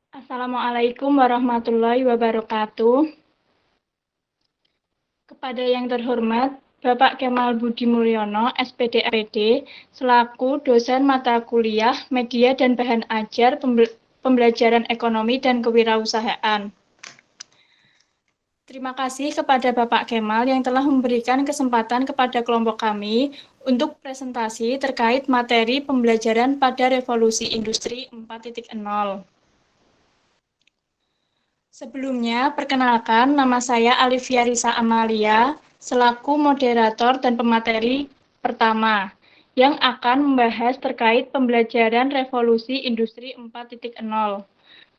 Assalamualaikum warahmatullahi wabarakatuh. Kepada yang terhormat, Bapak Kemal Budi Mulyono, SPD MPD, selaku dosen mata kuliah Media dan Bahan Ajar Pembelajaran Ekonomi dan Kewirausahaan. Terima kasih kepada Bapak Kemal yang telah memberikan kesempatan kepada kelompok kami untuk presentasi terkait materi pembelajaran pada Revolusi Industri 4.0. Sebelumnya, perkenalkan nama saya Alivia Risa Amalia, selaku moderator dan pemateri pertama, yang akan membahas terkait pembelajaran Revolusi Industri 4.0.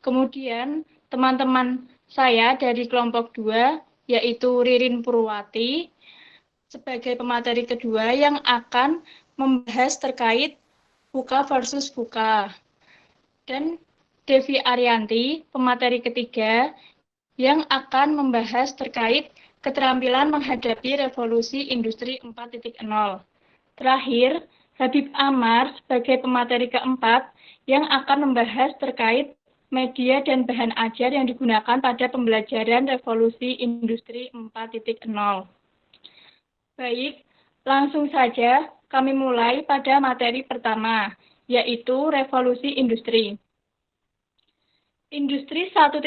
Kemudian, teman-teman saya dari kelompok 2, yaitu Ririn Purwati, sebagai pemateri kedua yang akan membahas terkait VUCA versus VUCA. Dan Devi Arianti, pemateri ketiga, yang akan membahas terkait keterampilan menghadapi revolusi industri 4.0. Terakhir, Habib Amar sebagai pemateri keempat yang akan membahas terkait media dan bahan ajar yang digunakan pada pembelajaran revolusi industri 4.0. Baik, langsung saja kami mulai pada materi pertama, yaitu revolusi industri. Industri 1.0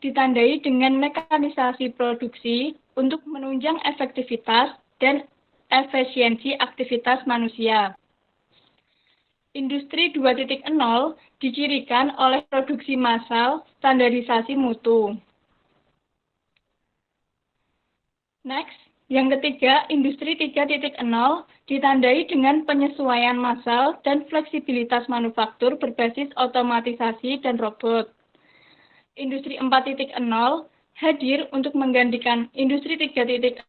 ditandai dengan mekanisasi produksi untuk menunjang efektivitas dan efisiensi aktivitas manusia. Industri 2.0 dicirikan oleh produksi massal, standarisasi mutu. Next, yang ketiga, industri 3.0 ditandai dengan penyesuaian massal dan fleksibilitas manufaktur berbasis otomatisasi dan robot. Industri 4.0 hadir untuk menggantikan industri 3.0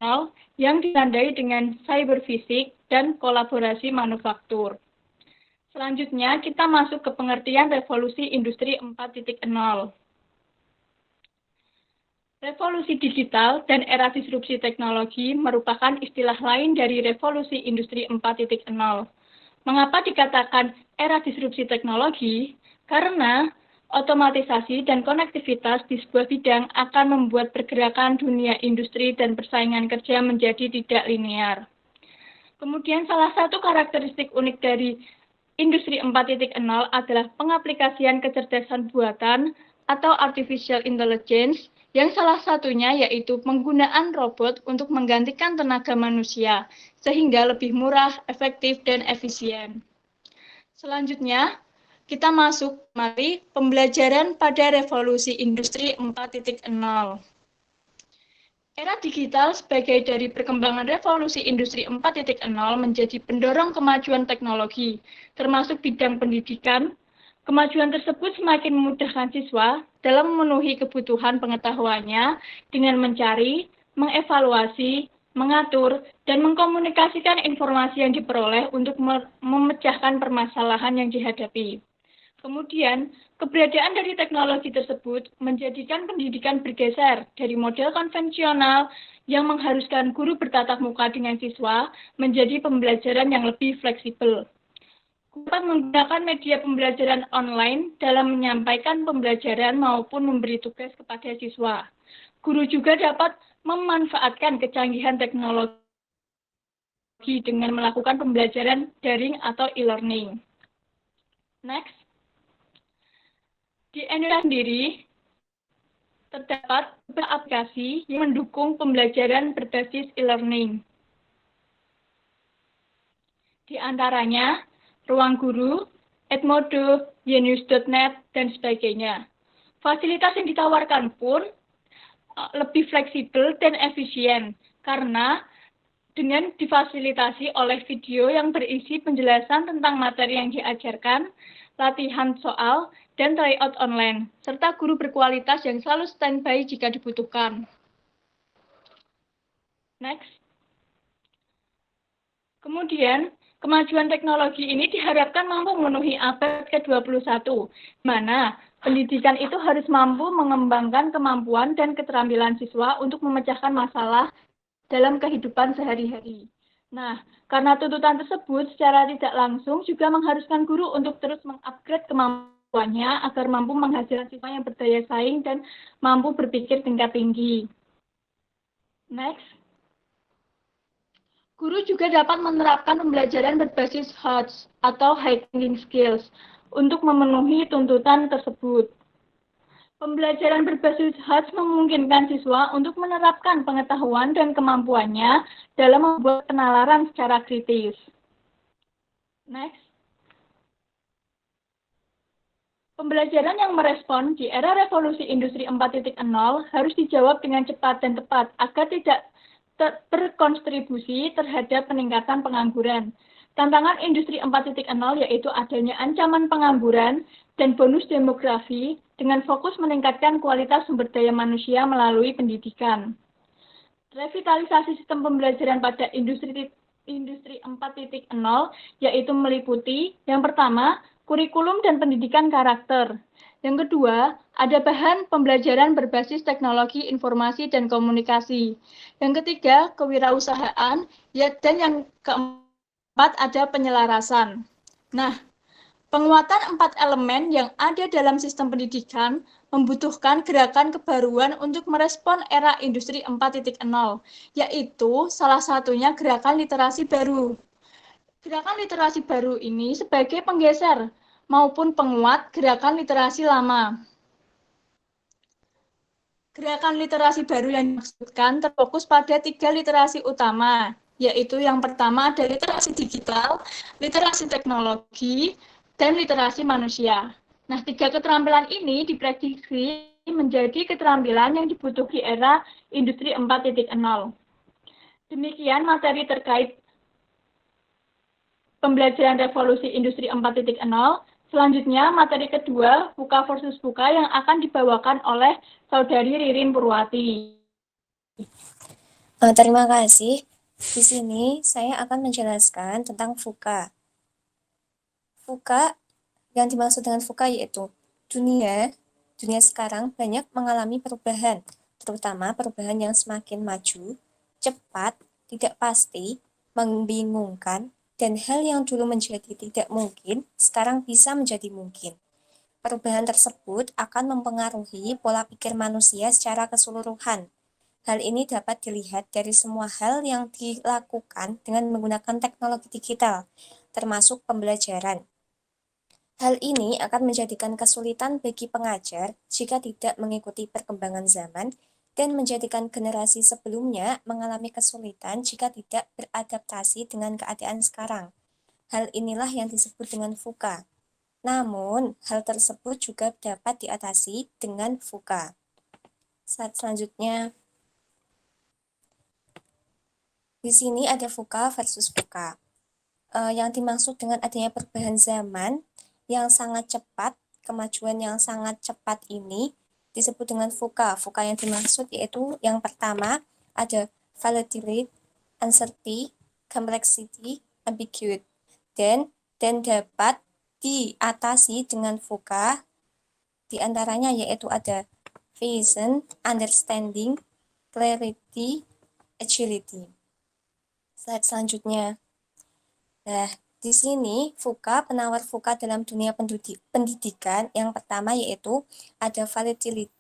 yang ditandai dengan cyberfisik dan kolaborasi manufaktur. Selanjutnya, kita masuk ke pengertian revolusi industri 4.0. Revolusi digital dan era disrupsi teknologi merupakan istilah lain dari revolusi industri 4.0. Mengapa dikatakan era disrupsi teknologi? Karena otomatisasi dan konektivitas di sebuah bidang akan membuat pergerakan dunia industri dan persaingan kerja menjadi tidak linear. Kemudian salah satu karakteristik unik dari Industri 4.0 adalah pengaplikasian kecerdasan buatan atau artificial intelligence yang salah satunya yaitu penggunaan robot untuk menggantikan tenaga manusia sehingga lebih murah, efektif, dan efisien. Selanjutnya, kita masuk mari pembelajaran pada revolusi industri 4.0. Era digital sebagai dari perkembangan revolusi industri 4.0 menjadi pendorong kemajuan teknologi, termasuk bidang pendidikan. Kemajuan tersebut semakin memudahkan siswa dalam memenuhi kebutuhan pengetahuannya dengan mencari, mengevaluasi, mengatur, dan mengkomunikasikan informasi yang diperoleh untuk memecahkan permasalahan yang dihadapi. Kemudian, keberadaan dari teknologi tersebut menjadikan pendidikan bergeser dari model konvensional yang mengharuskan guru bertatap muka dengan siswa menjadi pembelajaran yang lebih fleksibel. Guru dapat menggunakan media pembelajaran online dalam menyampaikan pembelajaran maupun memberi tugas kepada siswa. Guru juga dapat memanfaatkan kecanggihan teknologi dengan melakukan pembelajaran daring atau e-learning. Next. Di Indonesia sendiri, terdapat beberapa aplikasi yang mendukung pembelajaran berbasis e-learning. Di antaranya, Ruang Guru, Edmodo, Ynews.net, dan sebagainya. Fasilitas yang ditawarkan pun lebih fleksibel dan efisien, karena dengan difasilitasi oleh video yang berisi penjelasan tentang materi yang diajarkan, latihan soal, dan tryout online, serta guru berkualitas yang selalu standby jika dibutuhkan. Next. Kemudian, kemajuan teknologi ini diharapkan mampu memenuhi abad ke-21, di mana pendidikan itu harus mampu mengembangkan kemampuan dan keterampilan siswa untuk memecahkan masalah dalam kehidupan sehari-hari. Nah, karena tuntutan tersebut secara tidak langsung juga mengharuskan guru untuk terus mengupgrade kemampuan kemampuannya agar mampu menghasilkan siswa yang berdaya saing dan mampu berpikir tingkat tinggi. Next. Guru juga dapat menerapkan pembelajaran berbasis HOTS atau High Thinking Skills untuk memenuhi tuntutan tersebut. Pembelajaran berbasis HOTS memungkinkan siswa untuk menerapkan pengetahuan dan kemampuannya dalam membuat penalaran secara kritis. Next. Pembelajaran yang merespon di era revolusi industri 4.0 harus dijawab dengan cepat dan tepat agar tidak berkontribusi terhadap peningkatan pengangguran. Tantangan industri 4.0 yaitu adanya ancaman pengangguran dan bonus demografi dengan fokus meningkatkan kualitas sumber daya manusia melalui pendidikan. Revitalisasi sistem pembelajaran pada industri 4.0 yaitu meliputi yang pertama, kurikulum dan pendidikan karakter. Yang kedua, ada bahan pembelajaran berbasis teknologi informasi dan komunikasi. Yang ketiga, kewirausahaan, dan yang keempat ada penyelarasan. Nah, penguatan 4 elemen yang ada dalam sistem pendidikan membutuhkan gerakan kebaruan untuk merespon era industri 4.0, yaitu salah satunya gerakan literasi baru. Gerakan literasi baru ini sebagai penggeser maupun penguat gerakan literasi lama. Gerakan literasi baru yang dimaksudkan terfokus pada 3 literasi utama, yaitu yang pertama ada literasi digital, literasi teknologi, dan literasi manusia. Nah, 3 keterampilan ini diprediksi menjadi keterampilan yang dibutuhkan era industri 4.0. Demikian materi terkait pembelajaran revolusi industri 4.0. Selanjutnya, materi kedua, Fuka versus Fuka yang akan dibawakan oleh Saudari Ririn Purwati. Terima kasih. Di sini saya akan menjelaskan tentang Fuka. Fuka, yang dimaksud dengan Fuka yaitu dunia sekarang banyak mengalami perubahan, terutama perubahan yang semakin maju, cepat, tidak pasti, membingungkan, dan hal yang dulu menjadi tidak mungkin, sekarang bisa menjadi mungkin. Perubahan tersebut akan mempengaruhi pola pikir manusia secara keseluruhan. Hal ini dapat dilihat dari semua hal yang dilakukan dengan menggunakan teknologi digital, termasuk pembelajaran. Hal ini akan menjadikan kesulitan bagi pengajar jika tidak mengikuti perkembangan zaman dan menjadikan generasi sebelumnya mengalami kesulitan jika tidak beradaptasi dengan keadaan sekarang. Hal inilah yang disebut dengan VUCA. Namun, hal tersebut juga dapat diatasi dengan VUCA. Slide selanjutnya. Di sini ada VUCA versus VUCA. Yang dimaksud dengan adanya perubahan zaman yang sangat cepat, kemajuan yang sangat cepat ini disebut dengan VUCA. VUCA yang dimaksud yaitu yang pertama ada volatility, uncertainty, complexity, ambiguity, dan dapat diatasi dengan VUCA. Di antaranya yaitu ada vision, understanding, clarity, agility. Slide selanjutnya. Nah, di sini VUCA, penawar VUCA dalam dunia pendidikan yang pertama yaitu ada volatility,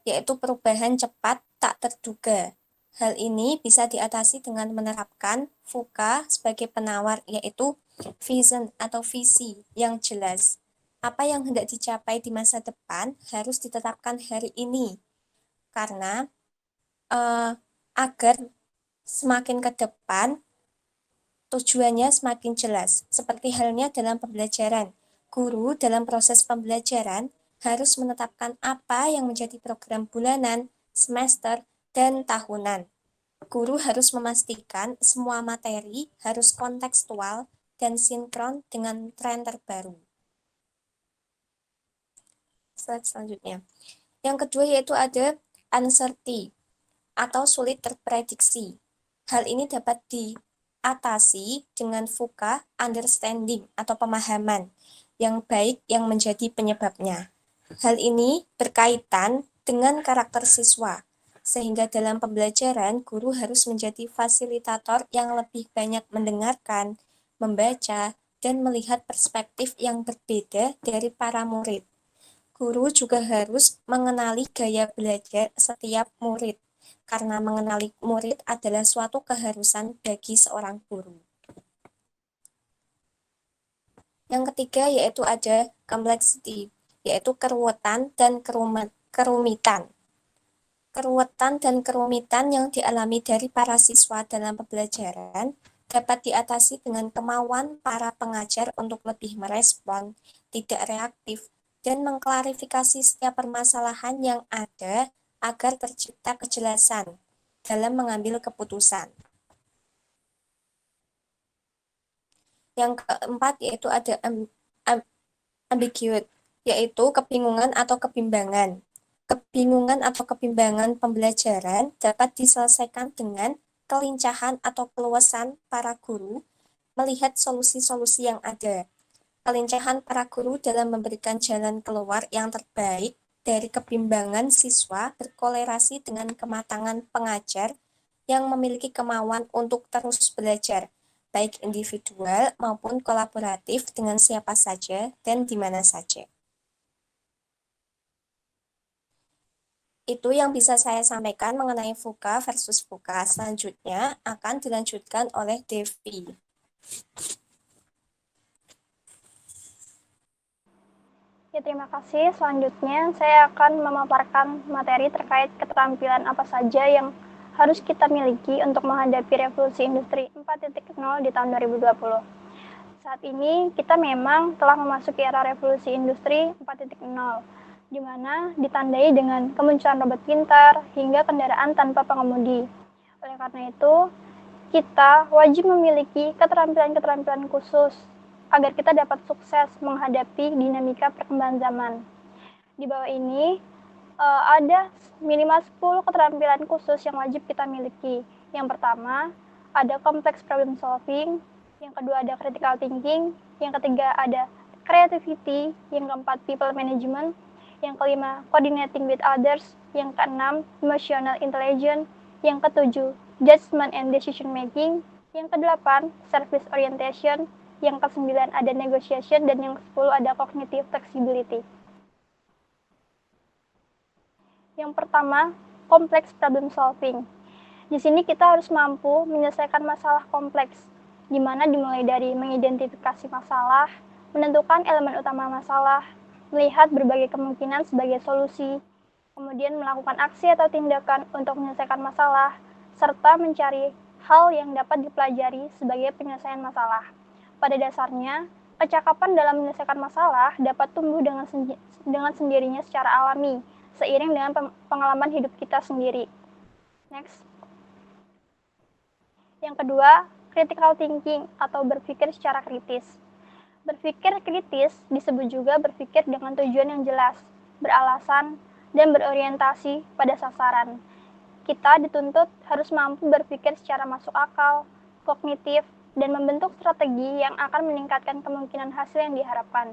yaitu perubahan cepat tak terduga. Hal ini bisa diatasi dengan menerapkan VUCA sebagai penawar, yaitu vision atau visi yang jelas. Apa yang hendak dicapai di masa depan harus ditetapkan hari ini, karena agar semakin ke depan tujuannya semakin jelas. Seperti halnya dalam pembelajaran, guru dalam proses pembelajaran harus menetapkan apa yang menjadi program bulanan, semester, dan tahunan. Guru harus memastikan semua materi harus kontekstual dan sinkron dengan tren terbaru. Slide selanjutnya. Yang kedua yaitu ada uncertainty atau sulit terprediksi. Hal ini dapat diatasi dengan VUCA understanding atau pemahaman yang baik yang menjadi penyebabnya. Hal ini berkaitan dengan karakter siswa, sehingga dalam pembelajaran guru harus menjadi fasilitator yang lebih banyak mendengarkan, membaca, dan melihat perspektif yang berbeda dari para murid. Guru juga harus mengenali gaya belajar setiap murid, karena mengenali murid adalah suatu keharusan bagi seorang guru. Yang ketiga yaitu ada complexity, yaitu keruwetan dan kerumitan. Keruwetan dan kerumitan yang dialami dari para siswa dalam pembelajaran dapat diatasi dengan kemauan para pengajar untuk lebih merespon, tidak reaktif, dan mengklarifikasi setiap permasalahan yang ada agar tercipta kejelasan dalam mengambil keputusan. Yang keempat yaitu ada ambiguity, yaitu kebingungan atau kebimbangan. Kebingungan atau kebimbangan pembelajaran dapat diselesaikan dengan kelincahan atau keluasan para guru melihat solusi-solusi yang ada. Kelincahan para guru dalam memberikan jalan keluar yang terbaik dari kebimbangan siswa berkolerasi dengan kematangan pengajar yang memiliki kemauan untuk terus belajar, baik individual maupun kolaboratif dengan siapa saja dan di mana saja. Itu yang bisa saya sampaikan mengenai VUCA versus VUCA. Selanjutnya akan dilanjutkan oleh Devi. Ya, terima kasih. Selanjutnya saya akan memaparkan materi terkait keterampilan apa saja yang harus kita miliki untuk menghadapi revolusi industri 4.0 di tahun 2020. Saat ini kita memang telah memasuki era revolusi industri 4.0, di mana ditandai dengan kemunculan robot pintar hingga kendaraan tanpa pengemudi. Oleh karena itu, kita wajib memiliki keterampilan-keterampilan khusus agar kita dapat sukses menghadapi dinamika perkembangan zaman. Di bawah ini ada minimal 10 keterampilan khusus yang wajib kita miliki. Yang pertama, ada complex problem solving, yang kedua ada critical thinking, yang ketiga ada creativity, yang keempat people management, yang kelima coordinating with others, yang keenam emotional intelligence, yang ketujuh judgment and decision making, yang kedelapan service orientation, yang kesembilan ada negotiation, dan yang ke-10 ada cognitive flexibility. Yang pertama, complex problem solving. Di sini kita harus mampu menyelesaikan masalah kompleks, di mana dimulai dari mengidentifikasi masalah, menentukan elemen utama masalah, melihat berbagai kemungkinan sebagai solusi, kemudian melakukan aksi atau tindakan untuk menyelesaikan masalah, serta mencari hal yang dapat dipelajari sebagai penyelesaian masalah. Pada dasarnya, kecakapan dalam menyelesaikan masalah dapat tumbuh dengan sendirinya secara alami, seiring dengan pengalaman hidup kita sendiri. Next. Yang kedua, critical thinking atau berpikir secara kritis. Berpikir kritis disebut juga berpikir dengan tujuan yang jelas, beralasan, dan berorientasi pada sasaran. Kita dituntut harus mampu berpikir secara masuk akal, kognitif, dan membentuk strategi yang akan meningkatkan kemungkinan hasil yang diharapkan.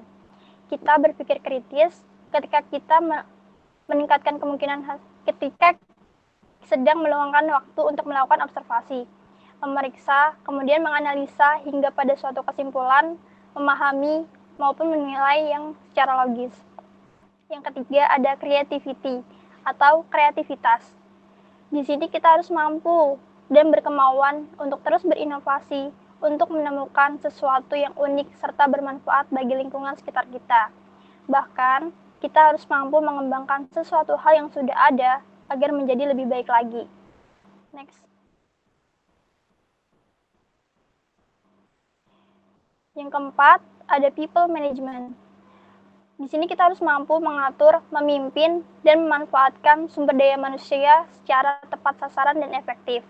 Kita berpikir kritis ketika kita meningkatkan kemungkinan ketika sedang meluangkan waktu untuk melakukan observasi, memeriksa, kemudian menganalisa hingga pada suatu kesimpulan, memahami, maupun menilai yang secara logis. Yang ketiga ada creativity atau kreativitas. Di sini kita harus mampu dan berkemauan untuk terus berinovasi, untuk menemukan sesuatu yang unik serta bermanfaat bagi lingkungan sekitar kita. Bahkan, kita harus mampu mengembangkan sesuatu hal yang sudah ada agar menjadi lebih baik lagi. Next. Yang keempat, ada people management. Di sini kita harus mampu mengatur, memimpin, dan memanfaatkan sumber daya manusia secara tepat sasaran dan efektif.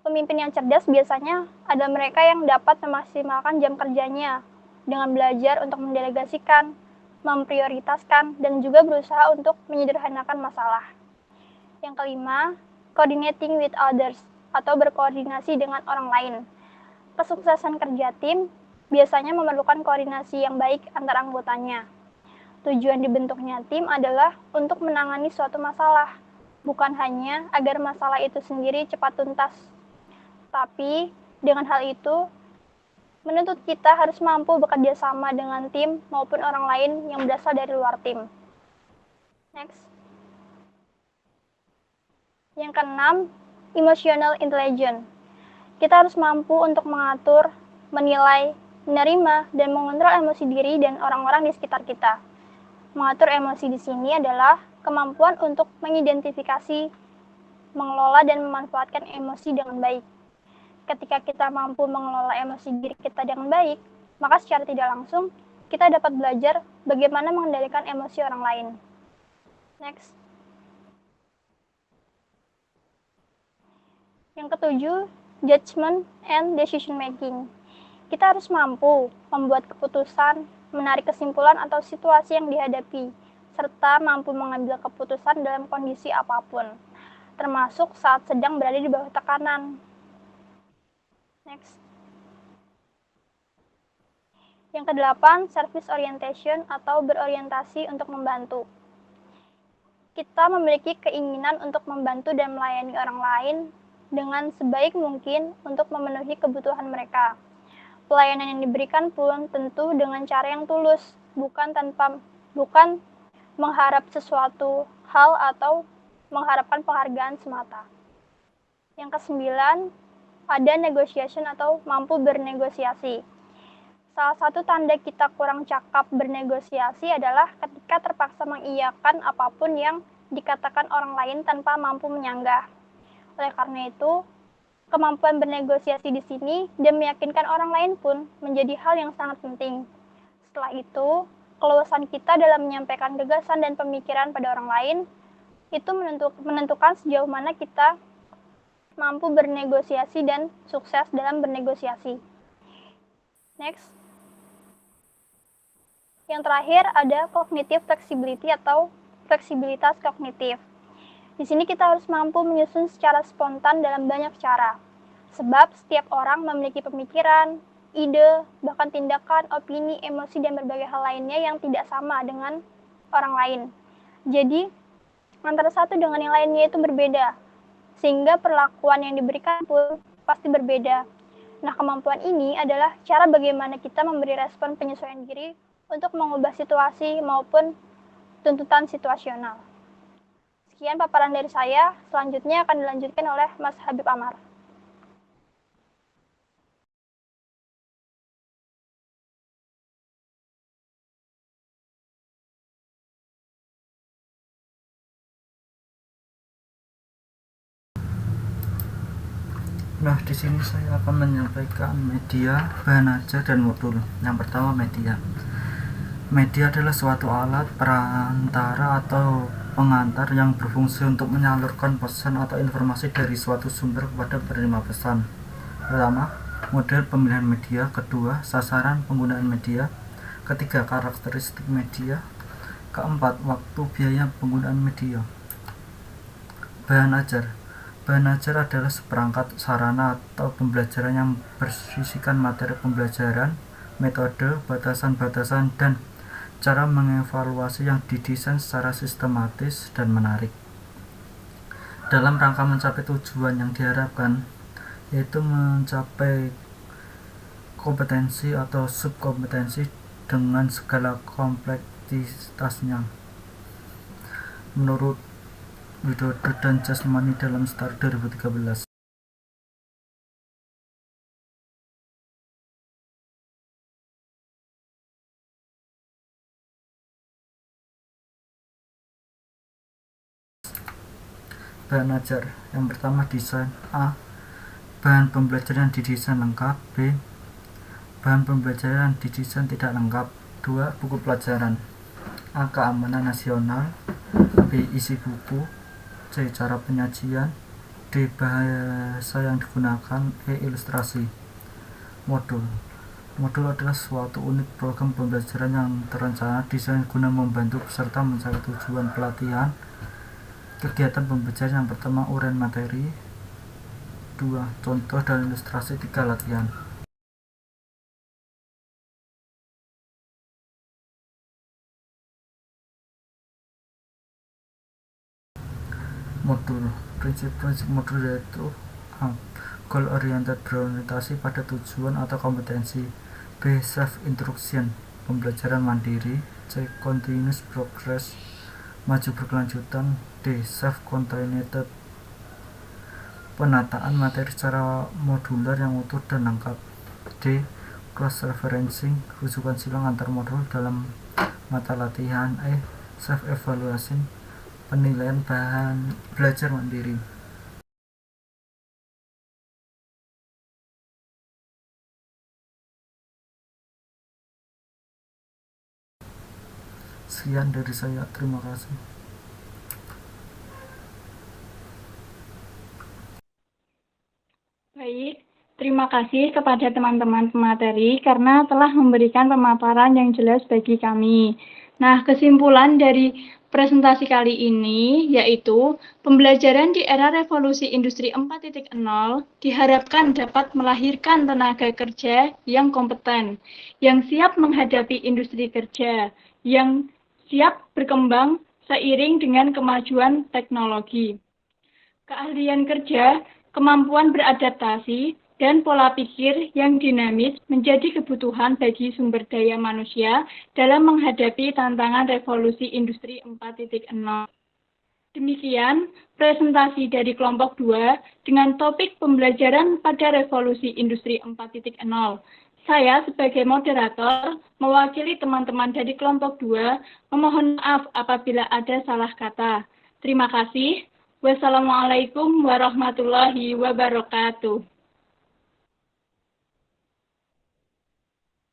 Pemimpin yang cerdas biasanya adalah mereka yang dapat memaksimalkan jam kerjanya dengan belajar untuk mendelegasikan, memprioritaskan, dan juga berusaha untuk menyederhanakan masalah. Yang kelima, coordinating with others atau berkoordinasi dengan orang lain. Kesuksesan kerja tim biasanya memerlukan koordinasi yang baik antar anggotanya. Tujuan dibentuknya tim adalah untuk menangani suatu masalah, bukan hanya agar masalah itu sendiri cepat tuntas. Tapi dengan hal itu menuntut kita harus mampu bekerja sama dengan tim maupun orang lain yang berasal dari luar tim. Next. Yang keenam, emotional intelligence. Kita harus mampu untuk mengatur, menilai, menerima, dan mengontrol emosi diri dan orang-orang di sekitar kita. Mengatur emosi di sini adalah kemampuan untuk mengidentifikasi, mengelola, dan memanfaatkan emosi dengan baik. Ketika kita mampu mengelola emosi diri kita dengan baik, maka secara tidak langsung kita dapat belajar bagaimana mengendalikan emosi orang lain. Next. Yang ketujuh, judgment and decision making. Kita harus mampu membuat keputusan, menarik kesimpulan atau situasi yang dihadapi, serta mampu mengambil keputusan dalam kondisi apapun, termasuk saat sedang berada di bawah tekanan. Next. Yang kedelapan, service orientation atau berorientasi untuk membantu. Kita memiliki keinginan untuk membantu dan melayani orang lain dengan sebaik mungkin untuk memenuhi kebutuhan mereka. Pelayanan yang diberikan pun tentu dengan cara yang tulus, bukan mengharap sesuatu hal atau mengharapkan penghargaan semata. Yang kesembilan, ada negotiation atau mampu bernegosiasi. Salah satu tanda kita kurang cakap bernegosiasi adalah ketika terpaksa mengiyakan apapun yang dikatakan orang lain tanpa mampu menyanggah. Oleh karena itu, kemampuan bernegosiasi di sini dan meyakinkan orang lain pun menjadi hal yang sangat penting. Setelah itu, keluasan kita dalam menyampaikan gagasan dan pemikiran pada orang lain itu menentukan sejauh mana kita mampu bernegosiasi dan sukses dalam bernegosiasi. Next. Yang terakhir ada cognitive flexibility atau fleksibilitas kognitif. Di sini kita harus mampu menyusun secara spontan dalam banyak cara. Sebab setiap orang memiliki pemikiran, ide, bahkan tindakan, opini, emosi, dan berbagai hal lainnya yang tidak sama dengan orang lain. Jadi, antara satu dengan yang lainnya itu berbeda. Sehingga perlakuan yang diberikan pun pasti berbeda. Nah, kemampuan ini adalah cara bagaimana kita memberi respon penyesuaian diri untuk mengubah situasi maupun tuntutan situasional. Sekian paparan dari saya, selanjutnya akan dilanjutkan oleh Mas Habib Amar. Nah, di sini saya akan menyampaikan media, bahan ajar, dan modul. Yang pertama, media. Media adalah suatu alat perantara atau pengantar yang berfungsi untuk menyalurkan pesan atau informasi dari suatu sumber kepada penerima pesan. Pertama, model pemilihan media. Kedua, sasaran penggunaan media. Ketiga, karakteristik media. Keempat, waktu biaya penggunaan media. Bahan ajar. Bahan ajar adalah seperangkat sarana atau pembelajaran yang berisikan materi pembelajaran, metode, batasan-batasan, dan cara mengevaluasi yang didesain secara sistematis dan menarik dalam rangka mencapai tujuan yang diharapkan, yaitu mencapai kompetensi atau subkompetensi dengan segala kompleksitasnya. Menurut Widodo dan Jasmani dalam STAR 2013. Bahan ajar. Yang pertama, desain. A. Bahan pembelajaran didesain lengkap. B. Bahan pembelajaran didesain tidak lengkap. 2. Buku pelajaran. A. Keamanan nasional. B. Isi buku. C. Cara penyajian. D. Bahasa yang digunakan. E. Ilustrasi. Modul. Modul adalah suatu unit program pembelajaran yang terencana desain guna membantu peserta mencapai tujuan pelatihan. Kegiatan pembelajaran yang pertama, uraian materi. 2. Contoh dan ilustrasi. 3. Latihan. Modul. Prinsip-prinsip modul yaitu A. Goal oriented, berorientasi pada tujuan atau kompetensi. B. Self-instruction, pembelajaran mandiri. C. Continuous progress, maju berkelanjutan. D. Self-contained, penataan materi secara modular yang utuh dan lengkap. D. Cross-referencing, rujukan silang antar modul dalam mata latihan. E. Self-evaluation, penilaian bahan belajar mandiri. Sekian dari saya, terima kasih. Baik, terima kasih kepada teman-teman pemateri karena telah memberikan pemaparan yang jelas bagi kami. Nah, kesimpulan dari presentasi kali ini yaitu pembelajaran di era revolusi industri 4.0 diharapkan dapat melahirkan tenaga kerja yang kompeten, yang siap menghadapi industri kerja, yang siap berkembang seiring dengan kemajuan teknologi. Keahlian kerja, kemampuan beradaptasi, dan pola pikir yang dinamis menjadi kebutuhan bagi sumber daya manusia dalam menghadapi tantangan revolusi industri 4.0. Demikian presentasi dari kelompok 2 dengan topik pembelajaran pada revolusi industri 4.0. Saya sebagai moderator mewakili teman-teman dari kelompok 2 memohon maaf apabila ada salah kata. Terima kasih. Wassalamualaikum warahmatullahi wabarakatuh.